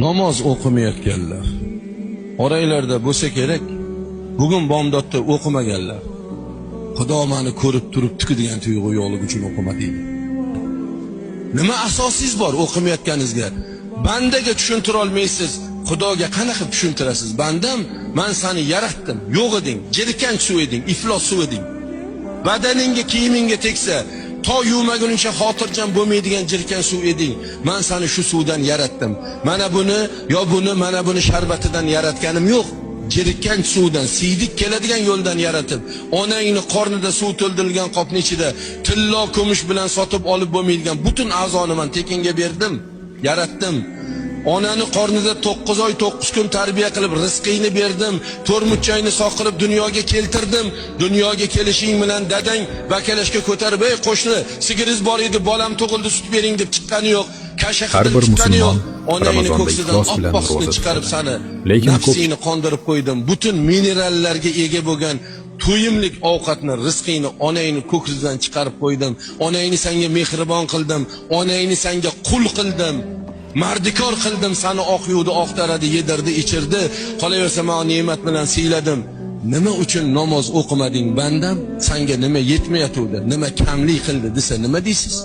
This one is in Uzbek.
namoz o'qimayotganlar, oranglarda bo'lsa kerak, bugun bomdodda o'qimaganlar. Xudo meni ko'rib turibdi degan tuyg'u yo'qligi uchun o'qimadinglar. Nima asosingiz bor o'qimayotganingizga? Bandaga tushuntira olmaysiz, Xudoga qanaqa tushuntirasiz? Bandam, men seni yaratdim, yo'q eding, jirkanch suv eding, iflos suv eding. Badaningga, kiyimingga tegsa, to yuvmaguncha xotirjam bo'lmaydigan jirkan suv eding. Men seni shu suvdan yaratdim. Mana buni sharbatidan yaratganim yo'q. Jirkan suvdan, siydik keladigan yo'ldan yaratib, onangni qornida suv to'ldirilgan qopning ichida tillo kumush bilan sotib olib bo'lmaydigan butun a'zoni men tekinga berdim, yaratdim. Onani qornida 9 oy 9 kun tarbiya qilib rizqingni berdim. To'rmuchchayni soqirib dunyoga keltirdim. Dunyoga kelishing bilan dadang bakalashga ko'tarib, "Ey qo'shni, sigiringiz bor edi, bolam tug'ildi, sut bering" deb chiqqani yo'q. Har bir musulmon Ramazonda iflos bilan ro'za chiqarib sani, lekin nafsingni qondirib qo'ydim. Butun minerallarga ega bo'lgan to'yimlik ovqatni, rizqingni onangni ko'ksidan chiqarib qo'ydim. Onangni senga mehribon qildim, onangni senga qul qildim. Mardikor qildim, seni oq yuvdi, oq taradi, yedirdi, ichirdi. Qolaversa men ne'mat bilan siyladim. Nima uchun namoz o'qimading bandam? Senga nima yetmayatdi? Nima kamlik qildi desa nima deysiz?